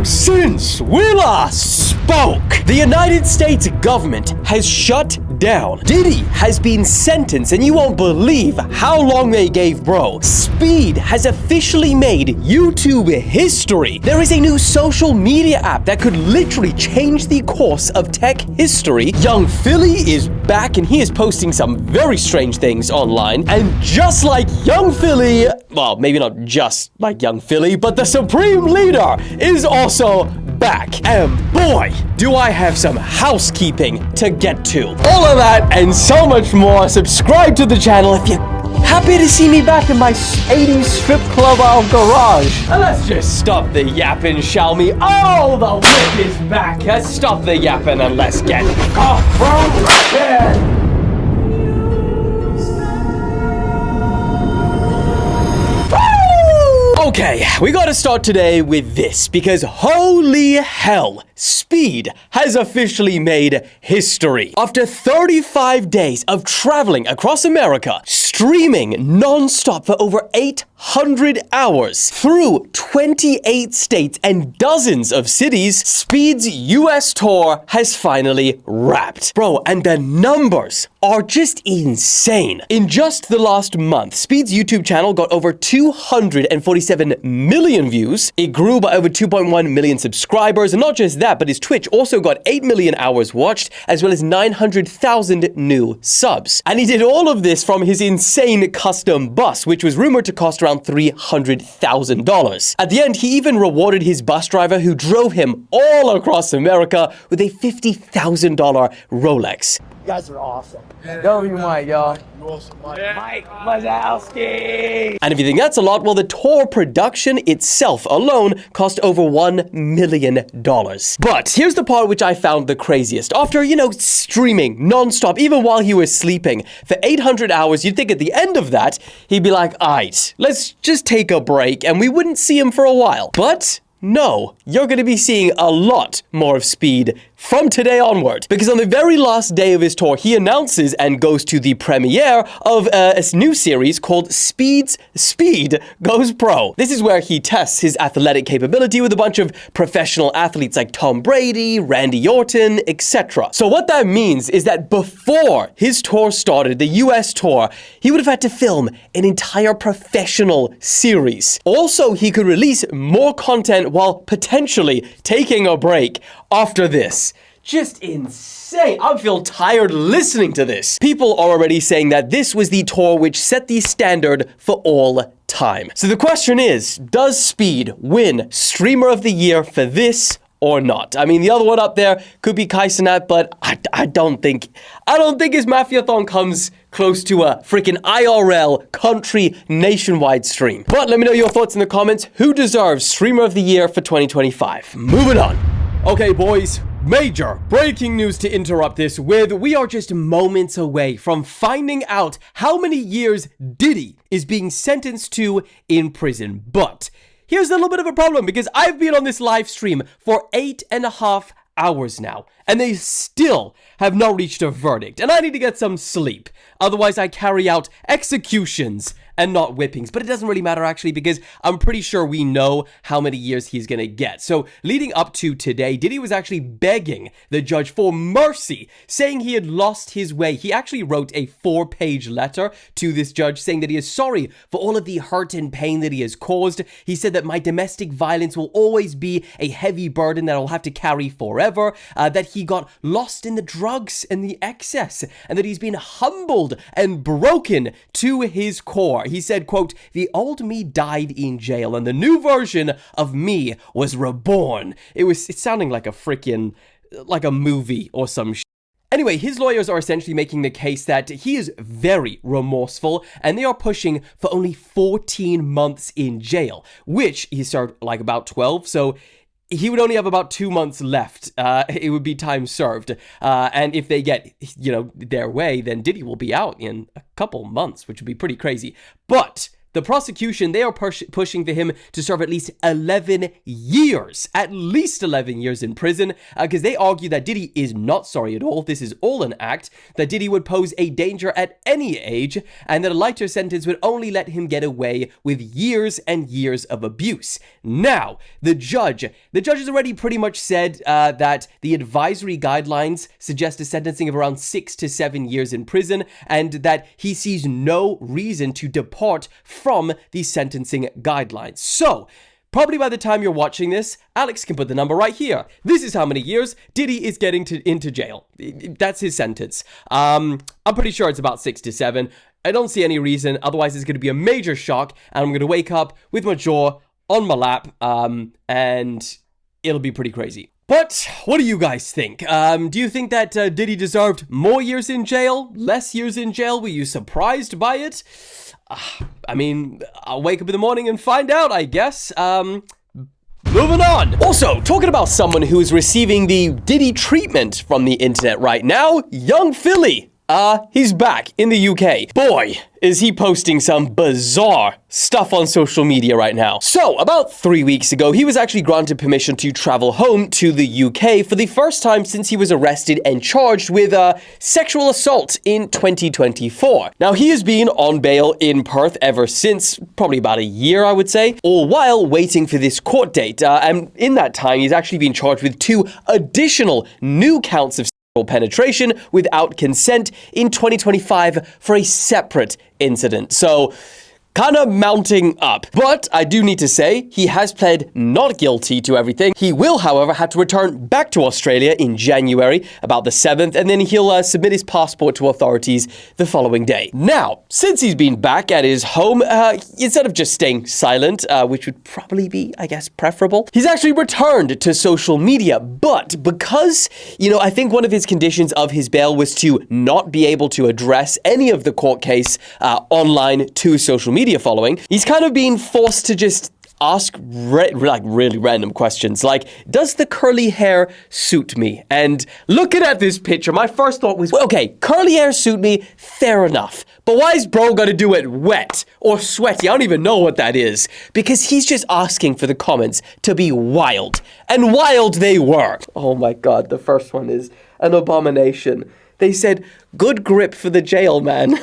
since we last spoke, the United States government has shut down. Diddy has been sentenced, and you won't believe how long they gave bro. Speed has officially made YouTube history. There is a new social media app that could literally change the course of tech history. Young Philly is back, and he is posting some very strange things online. And just like Young Philly, well, maybe not just like Young Philly, but the Supreme Leader is also back. And boy, do I have some housekeeping to get to. All of that and so much more. Subscribe to the channel if you're happy to see me back in my 80s strip club garage. And let's just stop the yapping, shall we? Oh, the whip is back. Let's stop the yapping and let's get off from here. Okay, we gotta start today with this because holy hell, Speed has officially made history. After 35 days of traveling across America, streaming non-stop for over 800 hours through 28 states and dozens of cities, Speed's US tour has finally wrapped. Bro, and the numbers are just insane. In just the last month, Speed's YouTube channel got over 247 million views. It grew by over 2.1 million subscribers, and not just that, but his Twitch also got 8 million hours watched, as well as 900,000 new subs. And he did all of this from his insane custom bus, which was rumored to cost around $300,000. At the end, he even rewarded his bus driver who drove him all across America with a $50,000 Rolex. You guys are awesome. Go you Mike, y'all. Mike Wazowski. And if you think that's a lot, well, the tour production itself alone cost over $1 million. But here's the part which I found the craziest. After, streaming non-stop, even while he was sleeping, for 800 hours, you'd think at the end of that, he'd be like, aight, let's just take a break, and we wouldn't see him for a while. But no, you're going to be seeing a lot more of Speed from today onward, because on the very last day of his tour, he announces and goes to the premiere of a new series called Speed Goes Pro. This is where he tests his athletic capability with a bunch of professional athletes like Tom Brady, Randy Orton, etc. So what that means is that before his tour started, the US tour, he would have had to film an entire professional series. Also, he could release more content while potentially taking a break after this. Just insane. I feel tired listening to this. People are already saying that this was the tour which set the standard for all time. So the question is, does Speed win Streamer of the Year for this or not? I mean, the other one up there could be Kaisenat, but I don't think his Mafiathon comes close to a freaking IRL country nationwide stream. But let me know your thoughts in the comments. Who deserves Streamer of the Year for 2025? Moving on. Okay, boys. Major breaking news to interrupt this with. We are just moments away from finding out how many years Diddy is being sentenced to in prison. But here's a little bit of a problem, because I've been on this live stream for 8.5 hours now, and they still have not reached a verdict, and I need to get some sleep. Otherwise, I carry out executions and not whippings. But it doesn't really matter, actually, because I'm pretty sure we know how many years he's gonna get. So leading up to today, Diddy was actually begging the judge for mercy, saying he had lost his way. He actually wrote a 4-page letter to this judge saying that he is sorry for all of the hurt and pain that he has caused. He said that my domestic violence will always be a heavy burden that I'll have to carry forever, that he got lost in the drugs and the excess, and that he's been humbled and broken to his core. He said, quote, "The old me died in jail and the new version of me was reborn." It's sounding like a movie or some shit. Anyway, his lawyers are essentially making the case that he is very remorseful, and they are pushing for only 14 months in jail, which he served like about 12, so he would only have about 2 months left. It would be time served. And if they get, their way, then Diddy will be out in a couple months, which would be pretty crazy. But the prosecution, they are pushing for him to serve at least 11 years. At least 11 years in prison, because they argue that Diddy is not sorry at all. This is all an act, that Diddy would pose a danger at any age, and that a lighter sentence would only let him get away with years and years of abuse. Now, the judge has already pretty much said that the advisory guidelines suggest a sentencing of around 6 to 7 years in prison, and that he sees no reason to depart from the sentencing guidelines. So, probably by the time you're watching this, Alex can put the number right here. This is how many years Diddy is getting into jail. That's his sentence. I'm pretty sure it's about 6 to 7. I don't see any reason, otherwise it's going to be a major shock, and I'm going to wake up with my jaw on my lap, and it'll be pretty crazy. But what do you guys think? Do you think that Diddy deserved more years in jail? Less years in jail? Were you surprised by it? I mean, I'll wake up in the morning and find out, I guess. Moving on. Also, talking about someone who is receiving the Diddy treatment from the internet right now, Young Philly. He's back in the UK. Boy, is he posting some bizarre stuff on social media right now. So, about 3 weeks ago, he was actually granted permission to travel home to the UK for the first time since he was arrested and charged with sexual assault in 2024. Now, he has been on bail in Perth ever since, probably about a year, I would say, all while waiting for this court date. And in that time, he's actually been charged with 2 additional new counts of penetration without consent in 2025 for a separate incident. So, kind of mounting up. But I do need to say, he has pled not guilty to everything. He will, however, have to return back to Australia in January, about the 7th, and then he'll submit his passport to authorities the following day. Now, since he's been back at his home, instead of just staying silent, which would probably be, I guess, preferable, he's actually returned to social media. But because, I think one of his conditions of his bail was to not be able to address any of the court case online to social media following, he's kind of being forced to just ask really random questions like, does the curly hair suit me? And looking at this picture, my first thought was, okay, curly hair suit me, fair enough. But why is bro gotta do it wet or sweaty? I don't even know what that is. Because he's just asking for the comments to be wild. And wild they were. Oh my god, the first one is an abomination. They said, good grip for the jail, man.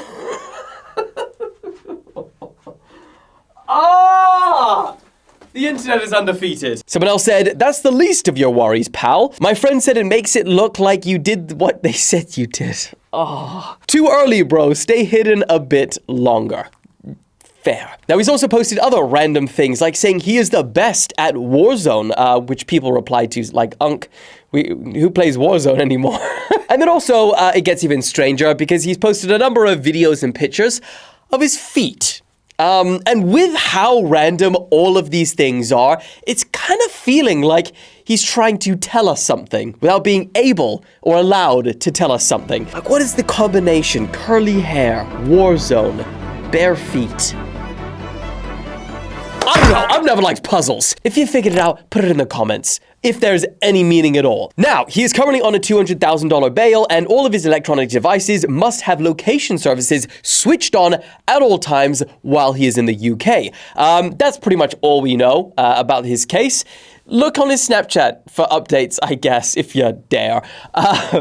The internet is undefeated. Someone else said, that's the least of your worries, pal. My friend said it makes it look like you did what they said you did. Too early, bro. Stay hidden a bit longer. Fair. Now, he's also posted other random things, like saying he is the best at Warzone, which people replied to, like, who plays Warzone anymore? And then also, it gets even stranger because he's posted a number of videos and pictures of his feet. And with how random all of these things are, it's kind of feeling like he's trying to tell us something without being able or allowed to tell us something. Like, what is the combination? Curly hair, Warzone, bare feet. I don't know, I've never liked puzzles. If you figured it out, put it in the comments, if there's any meaning at all. Now, he is currently on a $200,000 bail, and all of his electronic devices must have location services switched on at all times while he is in the UK. That's pretty much all we know about his case. Look on his Snapchat for updates, I guess, if you dare.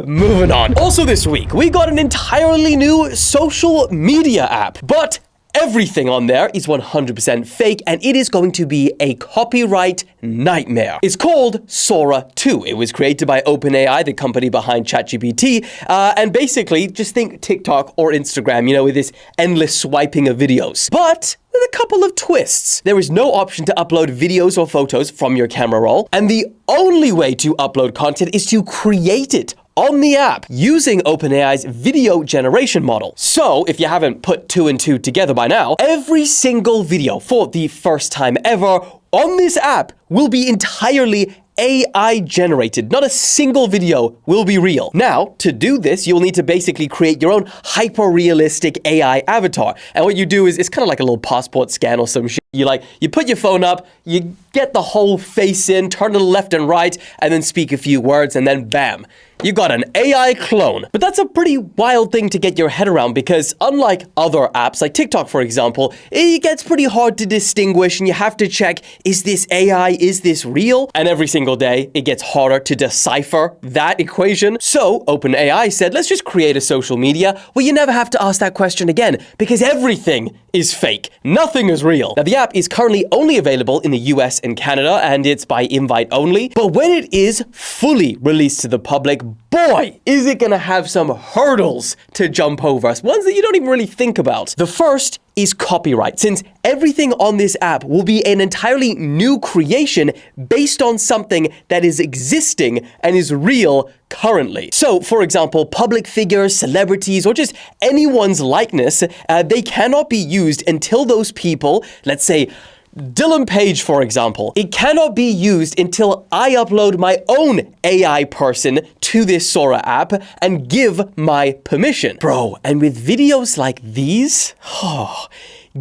Moving on. Also this week, we got an entirely new social media app, but everything on there is 100% fake, and it is going to be a copyright nightmare. It's called SORA 2. It was created by OPENAI, the company behind ChatGPT, and basically, just think TikTok or Instagram, with this endless swiping of videos. But with a couple of twists. There is no option to upload videos or photos from your camera roll, and the only way to upload content is to create it on the app using OpenAI's video generation model. So, if you haven't put 2 and 2 together by now, every single video for the first time ever on this app will be entirely AI generated. Not a single video will be real. Now, to do this, you'll need to basically create your own hyper-realistic AI avatar. And what you do is, it's kind of like a little passport scan or some shit. You put your phone up, you get the whole face in, turn to the left and right, and then speak a few words, and then bam. You got an AI clone. But that's a pretty wild thing to get your head around because unlike other apps like TikTok, for example, it gets pretty hard to distinguish and you have to check, is this AI, is this real? And every single day, it gets harder to decipher that equation. So OpenAI said, let's just create a social media where you never have to ask that question again because everything is fake. Nothing is real. Now, the app is currently only available in the US and Canada, and it's by invite only. But when it is fully released to the public, boy, is it gonna have some hurdles to jump over, ones that you don't even really think about. The first is copyright, since everything on this app will be an entirely new creation based on something that is existing and is real currently. So, for example, public figures, celebrities, or just anyone's likeness, they cannot be used until those people, let's say, Dylan Page, for example, it cannot be used until I upload my own AI person to this SORA app and give my permission. Bro, and with videos like these,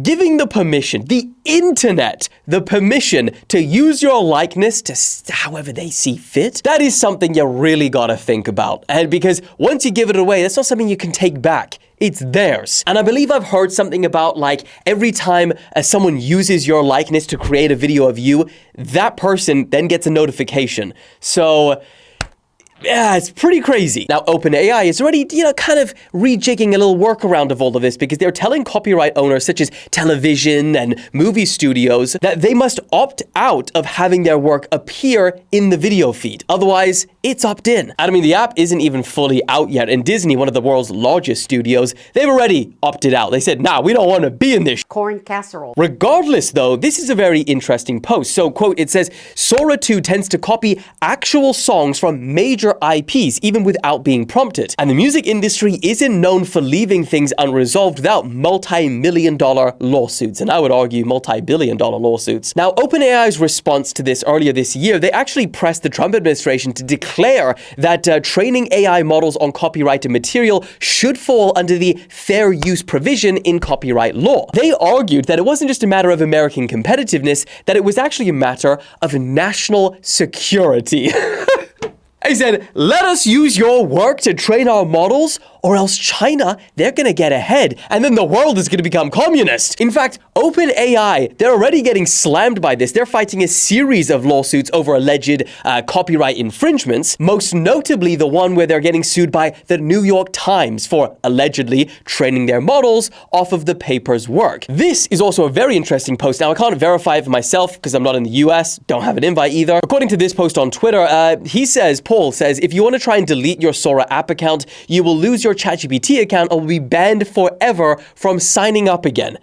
giving the permission, the internet, the permission to use your likeness to however they see fit, that is something you really gotta think about. And because once you give it away, that's not something you can take back. It's theirs. And I believe I've heard something about like every time someone uses your likeness to create a video of you, that person then gets a notification. So yeah, it's pretty crazy. Now, OpenAI is already, kind of rejigging a little workaround of all of this because they're telling copyright owners such as television and movie studios that they must opt out of having their work appear in the video feed. Otherwise, it's opt-in. I mean, the app isn't even fully out yet, and Disney, one of the world's largest studios, they've already opted out. They said, nah, we don't want to be in this corn casserole. Regardless, though, this is a very interesting post. So, quote, it says, SORA 2 tends to copy actual songs from major IPs, even without being prompted. And the music industry isn't known for leaving things unresolved without multi-million-dollar lawsuits, and I would argue multi-billion-dollar lawsuits. Now, OpenAI's response to this earlier this year, they actually pressed the Trump administration to declare that training AI models on copyrighted material should fall under the fair use provision in copyright law. They argued that it wasn't just a matter of American competitiveness, that it was actually a matter of national security. He said, let us use your work to train our models, or else China, they're gonna get ahead, and then the world is gonna become communist. In fact, OpenAI, they're already getting slammed by this. They're fighting a series of lawsuits over alleged copyright infringements, most notably the one where they're getting sued by the New York Times for allegedly training their models off of the paper's work. This is also a very interesting post. Now, I can't verify it for myself because I'm not in the US, don't have an invite either. According to this post on Twitter, Paul says, if you want to try and delete your SORA app account, you will lose your ChatGPT account or will be banned forever from signing up again.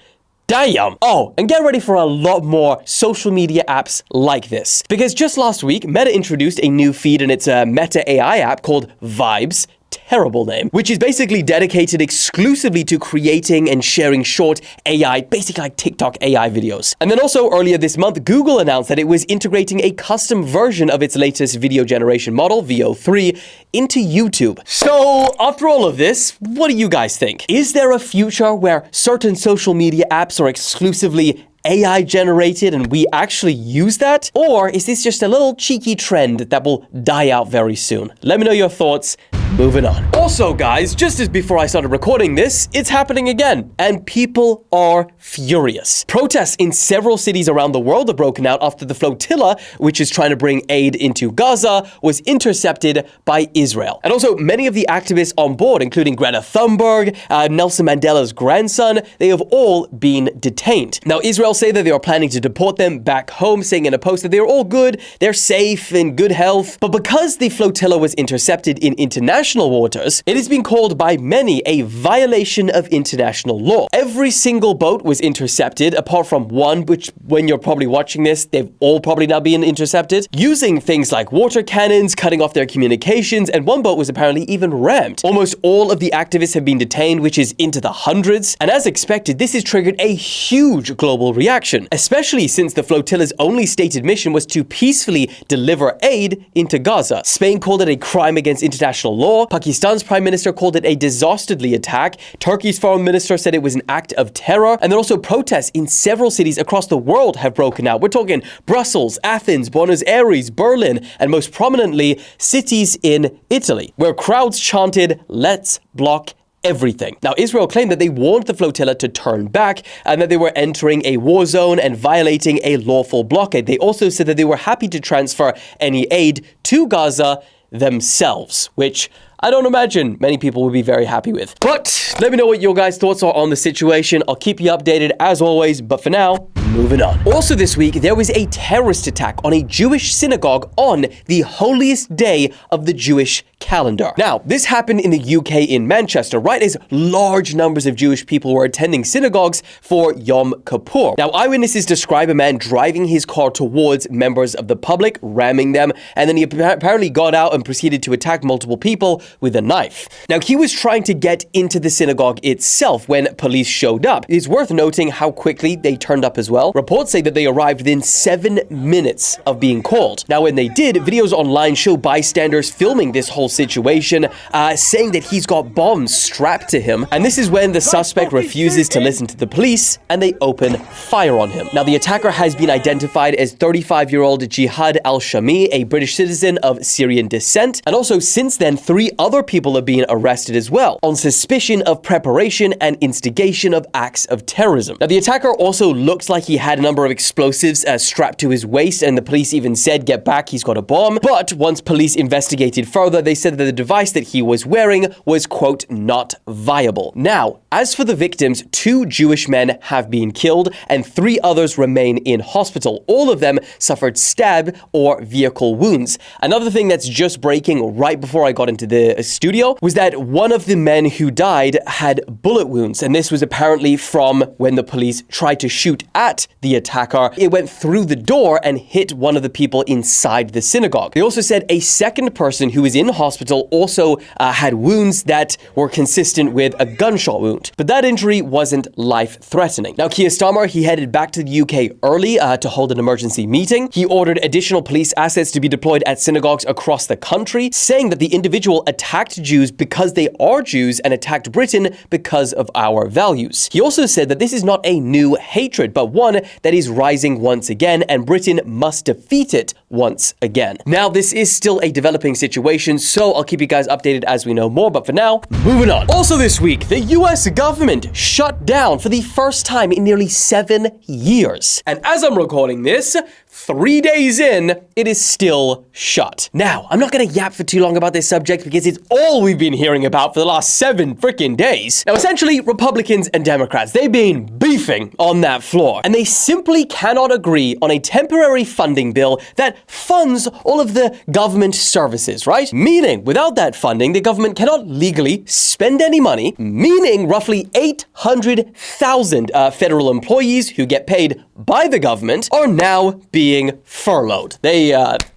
Damn. Oh, and get ready for a lot more social media apps like this. Because just last week, Meta introduced a new feed in its Meta AI app called Vibes. Terrible name, which is basically dedicated exclusively to creating and sharing short AI, basically like TikTok AI videos. And then also earlier this month, Google announced that it was integrating a custom version of its latest video generation model, VO3, into YouTube. So after all of this, what do you guys think? Is there a future where certain social media apps are exclusively AI generated and we actually use that? Or is this just a little cheeky trend that will die out very soon? Let me know your thoughts. Moving on. Also, guys, just as before I started recording this, it's happening again, and people are furious. Protests in several cities around the world have broken out after the Flotilla, which is trying to bring aid into Gaza, was intercepted by Israel. And also, many of the activists on board, including Greta Thunberg, Nelson Mandela's grandson, they have all been detained. Now, Israel say that they are planning to deport them back home, saying in a post that they're all good, they're safe, in good health. But because the Flotilla was intercepted in international waters, it has been called by many a violation of international law. Every single boat was intercepted, apart from one, which when you're probably watching this, they've all probably now been intercepted, using things like water cannons, cutting off their communications, and one boat was apparently even rammed. Almost all of the activists have been detained, which is into the hundreds, and as expected, this has triggered a huge global reaction, especially since the flotilla's only stated mission was to peacefully deliver aid into Gaza. Spain called it a crime against international law, law. Pakistan's prime minister called it a dastardly attack. Turkey's foreign minister said it was an act of terror. And then also protests in several cities across the world have broken out. We're talking Brussels, Athens, Buenos Aires, Berlin, and most prominently, cities in Italy, where crowds chanted, "Let's block everything." Now, Israel claimed that they warned the flotilla to turn back and that they were entering a war zone and violating a lawful blockade. They also said that they were happy to transfer any aid to Gaza themselves, which I don't imagine many people would be very happy with. But let me know what your guys' thoughts are on the situation. I'll keep you updated as always, but for now, moving on. Also this week, there was a terrorist attack on a Jewish synagogue on the holiest day of the Jewish calendar. Now, this happened in the UK in Manchester, right as large numbers of Jewish people were attending synagogues for Yom Kippur. Now, eyewitnesses describe a man driving his car towards members of the public, ramming them, and then he apparently got out and proceeded to attack multiple people with a knife. Now, he was trying to get into the synagogue itself when police showed up. It's worth noting how quickly they turned up as well. Reports say that they arrived within 7 minutes of being called. Now, when they did, videos online show bystanders filming this whole situation, saying that he's got bombs strapped to him. And this is when the suspect refuses to listen to the police and they open fire on him. Now, the attacker has been identified as 35-year-old Jihad al-Shami, a British citizen of Syrian descent. And also, since then, 3 other people are being arrested as well on suspicion of preparation and instigation of acts of terrorism. Now, the attacker also looks like he had a number of explosives strapped to his waist, and the police even said, "Get back, he's got a bomb." But once police investigated further, they said that the device that he was wearing was, quote, not viable. Now, as for the victims, 2 Jewish men have been killed and 3 others remain in hospital. All of them suffered stab or vehicle wounds. Another thing that's just breaking right before I got into the studio was that one of the men who died had bullet wounds, and this was apparently from when the police tried to shoot at the attacker. It went through the door and hit one of the people inside the synagogue. They also said a second person who was in hospital also had wounds that were consistent with a gunshot wound, but that injury wasn't life-threatening. Now, Keir Starmer, he headed back to the UK early to hold an emergency meeting. He ordered additional police assets to be deployed at synagogues across the country, saying that the individual attacked Jews because they are Jews and attacked Britain because of our values. He also said that this is not a new hatred, but one that is rising once again, and Britain must defeat it once again. Now, this is still a developing situation, so I'll keep you guys updated as we know more, but for now, moving on. Also this week, the US government shut down for the first time in nearly 7 years. And as I'm recording this, 3 days in, it is still shut. Now, I'm not gonna yap for too long about this subject because it's all we've been hearing about for the last 7 freaking days. Now, essentially, Republicans and Democrats, they've been beefing on that floor, and they simply cannot agree on a temporary funding bill that funds all of the government services, right? Meaning, without that funding, the government cannot legally spend any money, meaning roughly 800,000 federal employees who get paid by the government are now being furloughed. They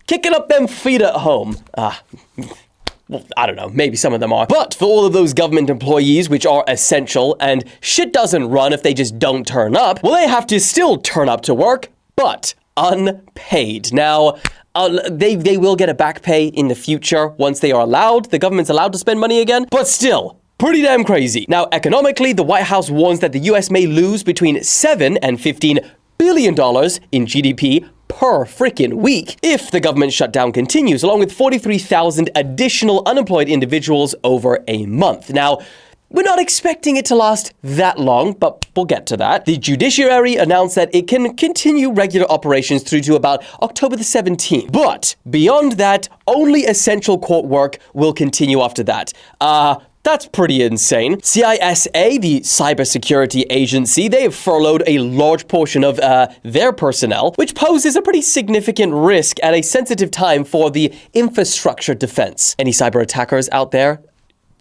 kicking up them feet at home. Well, I don't know, maybe some of them are. But for all of those government employees which are essential and shit doesn't run if they just don't turn up, well, they have to still turn up to work, but unpaid. Now, they will get a back pay in the future once they are allowed. The government's allowed to spend money again, but still, pretty damn crazy. Now, economically, the White House warns that the US may lose between $7 and $15 billion in GDP per freaking week if the government shutdown continues, along with 43,000 additional unemployed individuals over a month. Now, we're not expecting it to last that long, but we'll get to that. The judiciary announced that it can continue regular operations through to about October the 17th. But beyond that, only essential court work will continue after that. That's pretty insane. CISA, the cybersecurity agency, they have furloughed a large portion of their personnel, which poses a pretty significant risk at a sensitive time for the infrastructure defense. Any cyber attackers out there?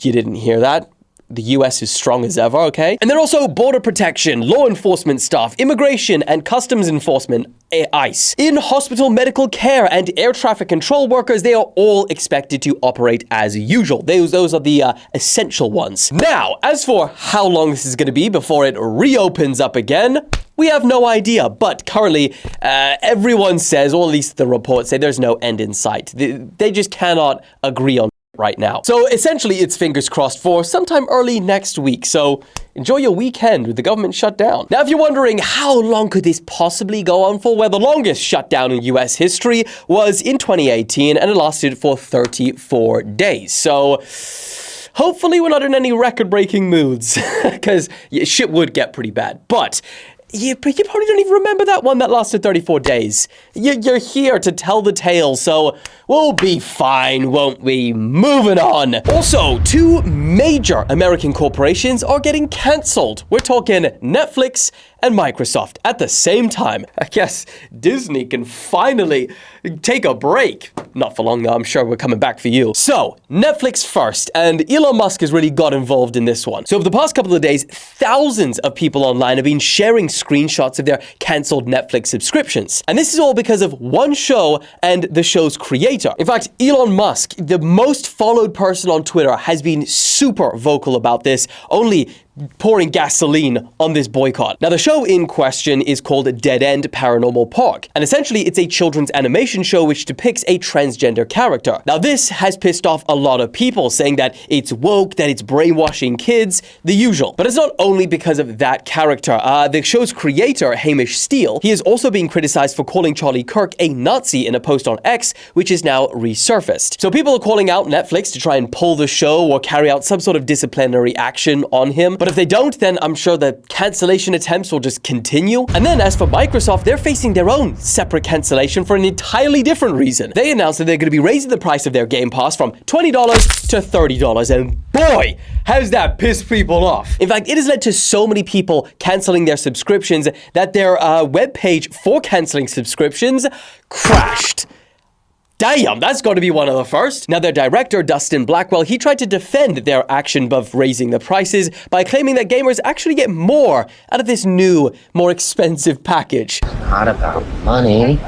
You didn't hear that? The US is strong as ever, okay? And then also border protection, law enforcement staff, immigration and customs enforcement, ICE. In hospital medical care and air traffic control workers, they are all expected to operate as usual. Those are the essential ones. Now, as for how long this is going to be before it reopens up again, we have no idea, but currently everyone says, or at least the reports say, there's no end in sight. They just cannot agree on right now. So essentially, it's fingers crossed for sometime early next week. So enjoy your weekend with the government shutdown. Now, if you're wondering how long could this possibly go on for, well, the longest shutdown in US history was in 2018 and it lasted for 34 days. So hopefully we're not in any record-breaking moods because shit would get pretty bad. But you probably don't even remember that one that lasted 34 days. You're here to tell the tale, so we'll be fine, won't we? Moving on. Also, 2 major American corporations are getting cancelled. We're talking Netflix and Microsoft at the same time. I guess Disney can finally take a break. Not for long though, I'm sure we're coming back for you. So, Netflix first, and Elon Musk has really got involved in this one. So over the past couple of days, thousands of people online have been sharing screenshots of their cancelled Netflix subscriptions. And this is all because of one show and the show's creator. In fact, Elon Musk, the most followed person on Twitter, has been super vocal about this, only pouring gasoline on this boycott. Now, the show in question is called Dead End Paranormal Park, and essentially it's a children's animation show which depicts a transgender character. Now, this has pissed off a lot of people, saying that it's woke, that it's brainwashing kids, the usual. But it's not only because of that character. The show's creator, Hamish Steele, he is also being criticized for calling Charlie Kirk a Nazi in a post on X, which is now resurfaced. So people are calling out Netflix to try and pull the show or carry out some sort of disciplinary action on him. But if they don't, then I'm sure the cancellation attempts will just continue. And then as for Microsoft, they're facing their own separate cancellation for an entirely different reason. They announced that they're going to be raising the price of their Game Pass from $20 to $30. And boy, has that pissed people off. In fact, it has led to so many people canceling their subscriptions that their webpage for canceling subscriptions crashed. Damn, that's got to be one of the first. Now, their director, Dustin Blackwell, he tried to defend their action of raising the prices by claiming that gamers actually get more out of this new, more expensive package. It's not about money.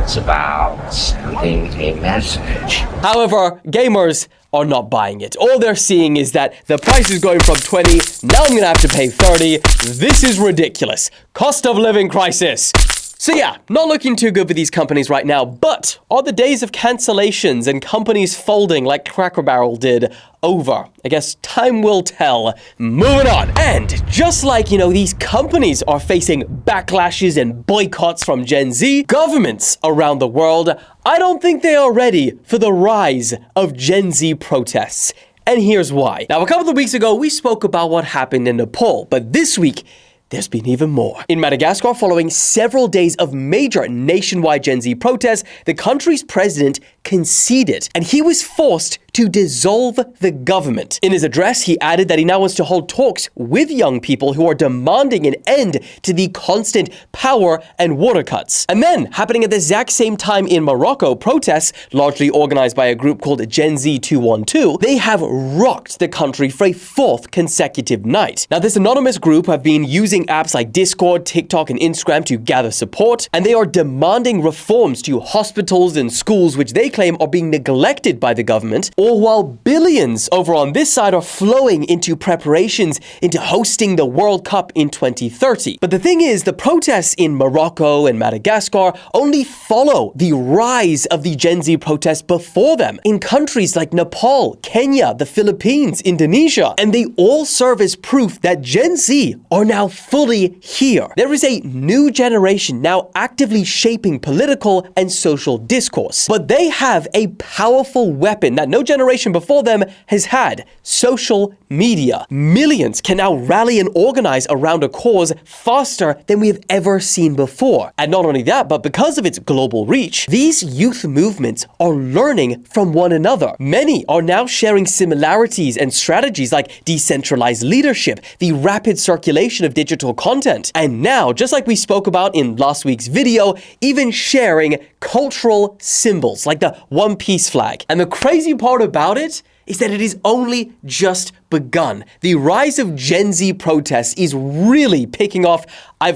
It's about sending a message. However, gamers are not buying it. All they're seeing is that the price is going from 20, now I'm gonna have to pay 30. This is ridiculous. Cost of living crisis. So yeah, not looking too good for these companies right now, but are the days of cancellations and companies folding like Cracker Barrel did over? I guess time will tell. Moving on. And just like, these companies are facing backlashes and boycotts from Gen Z, governments around the world, I don't think they are ready for the rise of Gen Z protests. And here's why. Now, a couple of weeks ago, we spoke about what happened in Nepal, but this week, there's been even more. In Madagascar, following several days of major nationwide Gen Z protests, the country's president conceded, and he was forced to dissolve the government. In his address, he added that he now wants to hold talks with young people who are demanding an end to the constant power and water cuts. And then, happening at the exact same time in Morocco, protests, largely organized by a group called Gen Z 212, they have rocked the country for a 4th consecutive night. Now, this anonymous group have been using apps like Discord, TikTok, and Instagram to gather support, and they are demanding reforms to hospitals and schools which they claim are being neglected by the government, all while billions over on this side are flowing into preparations into hosting the World Cup in 2030. But the thing is, the protests in Morocco and Madagascar only follow the rise of the Gen Z protests before them in countries like Nepal, Kenya, the Philippines, Indonesia, and they all serve as proof that Gen Z are now fully here. There is a new generation now actively shaping political and social discourse, but they have a powerful weapon that no generation before them has had: social media. Millions can now rally and organize around a cause faster than we have ever seen before. And not only that, but because of its global reach, these youth movements are learning from one another. Many are now sharing similarities and strategies like decentralized leadership, the rapid circulation of digital content, and now, just like we spoke about in last week's video, even sharing cultural symbols like the One Piece flag. And the crazy part about it is that it is only just begun. The rise of Gen Z protests is really picking off. All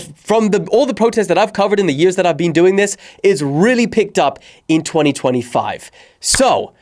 the protests that I've covered in the years that I've been doing this, is really picked up in 2025. So,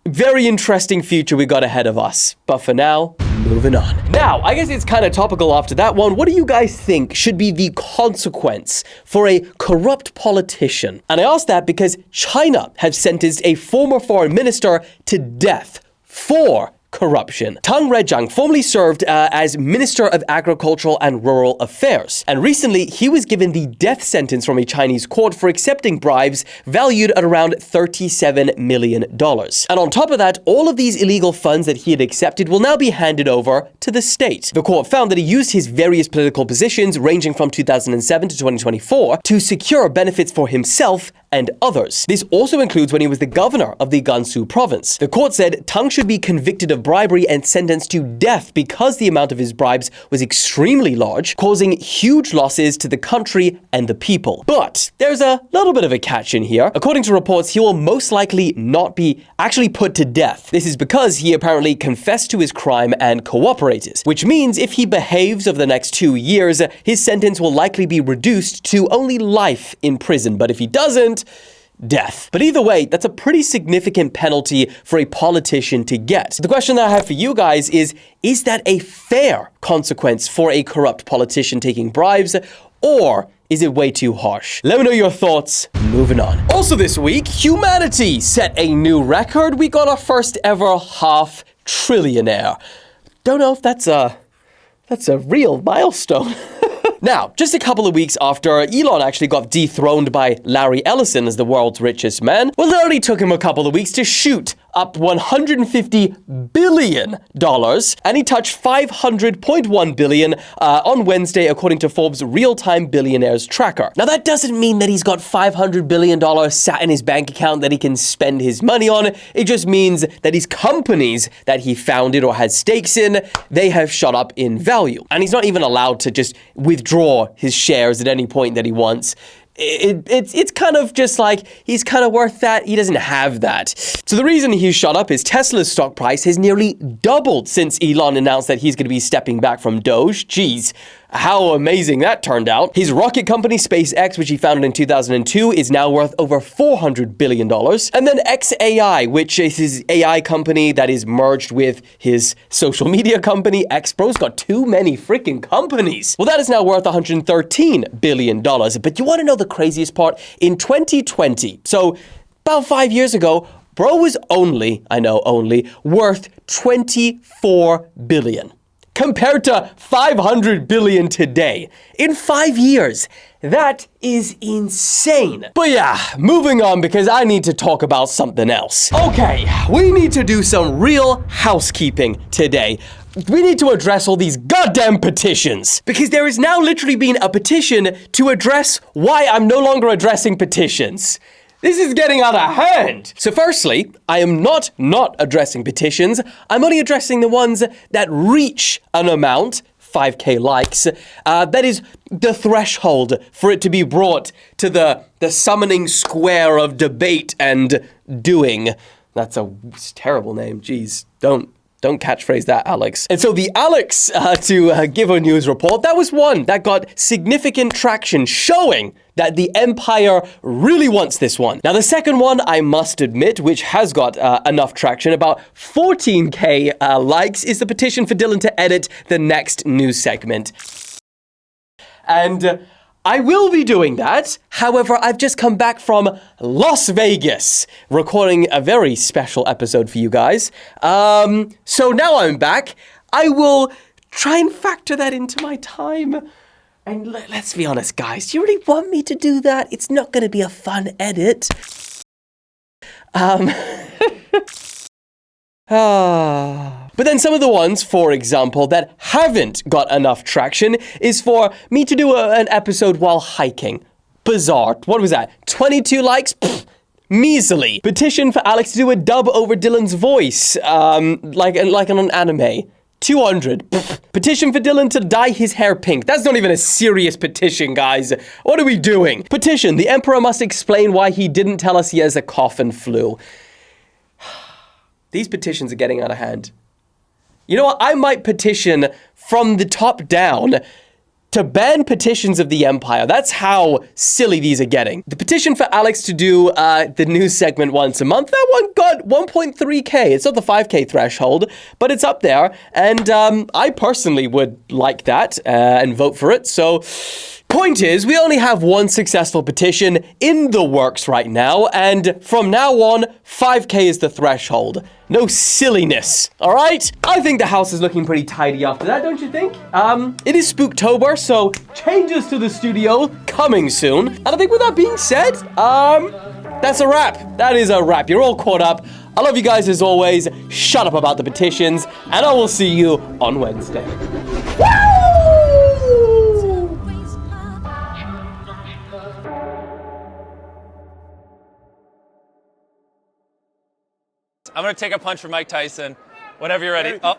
very interesting future we got ahead of us. But for now, moving on. Now, I guess it's kind of topical after that one. What do you guys think should be the consequence for a corrupt politician? And I ask that because China have sentenced a former foreign minister to death for corruption. Tang Redzhang formerly served as Minister of Agricultural and Rural Affairs, and recently he was given the death sentence from a Chinese court for accepting bribes valued at around $37 million. And on top of that, all of these illegal funds that he had accepted will now be handed over to the state. The court found that he used his various political positions ranging from 2007 to 2024 to secure benefits for himself and others. This also includes when he was the governor of the Gansu province. The court said Tang should be convicted of bribery and sentenced to death because the amount of his bribes was extremely large, causing huge losses to the country and the people. But there's a little bit of a catch in here. According to reports, he will most likely not be actually put to death. This is because he apparently confessed to his crime and cooperated, which means if he behaves over the next 2 years, his sentence will likely be reduced to only life in prison. But if he doesn't, death. But either way, that's a pretty significant penalty for a politician to get. So the question that I have for you guys is that a fair consequence for a corrupt politician taking bribes, or is it way too harsh? Let me know your thoughts. Moving on. Also this week, humanity set a new record. We got our first ever half trillionaire. Don't know if that's a real milestone. Now, just a couple of weeks after Elon actually got dethroned by Larry Ellison as the world's richest man, well, it only took him a couple of weeks to shoot up $150 billion, and he touched $500.1 billion on Wednesday, according to Forbes' real-time billionaires tracker. Now, that doesn't mean that he's got $500 billion sat in his bank account that he can spend his money on. It just means that his companies that he founded or has stakes in, they have shot up in value. And he's not even allowed to just withdraw his shares at any point that he wants. It's kind of just like, he's kind of worth that. He doesn't have that. So the reason he's shot up is Tesla's stock price has nearly doubled since Elon announced that he's going to be stepping back from Doge. Jeez, how amazing that turned out. His rocket company, SpaceX, which he founded in 2002, is now worth over $400 billion. And then xAI, which is his AI company that is merged with his social media company, X. Bro's got too many freaking companies. Well, that is now worth $113 billion. But you want to know the craziest part? In 2020, so about 5 years ago, Bro was only worth $24 billion. Compared to $500 billion today. In 5 years. That is insane. But yeah, moving on because I need to talk about something else. Okay, we need to do some real housekeeping today. We need to address all these goddamn petitions. Because there has now literally been a petition to address why I'm no longer addressing petitions. This is getting out of hand. So firstly, I am not addressing petitions. I'm only addressing the ones that reach an amount, 5K likes, that is the threshold for it to be brought to the summoning square of debate and doing. That's a terrible name. Jeez, don't catchphrase that, Alex. And so the Alex to give a news report, that was one that got significant traction, showing that the empire really wants this one. Now, the second one, I must admit, which has got enough traction, about 14K likes, is the petition for Dylan to edit the next news segment. And I will be doing that. However, I've just come back from Las Vegas, recording a very special episode for you guys. So now I'm back. I will try and factor that into my time. And let's be honest, guys. Do you really want me to do that? It's not going to be a fun edit. But then some of the ones, for example, that haven't got enough traction is for me to do an episode while hiking. Bizarre. What was that? 22 likes? Pfft, measly. Petition for Alex to do a dub over Dylan's voice, like on an anime. 200. Pfft. Petition for Dylan to dye his hair pink. That's not even a serious petition, guys. What are we doing? Petition. The Emperor must explain why he didn't tell us he has a cough and flu. These petitions are getting out of hand. You know what? I might petition from the top down to ban petitions of the empire. That's how silly these are getting. The petition for Alex to do the news segment once a month, that one got 1.3K. It's not the 5K threshold, but it's up there. And I personally would like that and vote for it. So point is, we only have one successful petition in the works right now, and from now on, 5K is the threshold. No silliness, all right? I think the house is looking pretty tidy after that, don't you think? It is Spooktober, so changes to the studio coming soon. And I think with that being said, that's a wrap. That is a wrap. You're all caught up. I love you guys as always. Shut up about the petitions, and I will see you on Wednesday. I'm gonna take a punch from Mike Tyson. Whenever you're ready. Oh.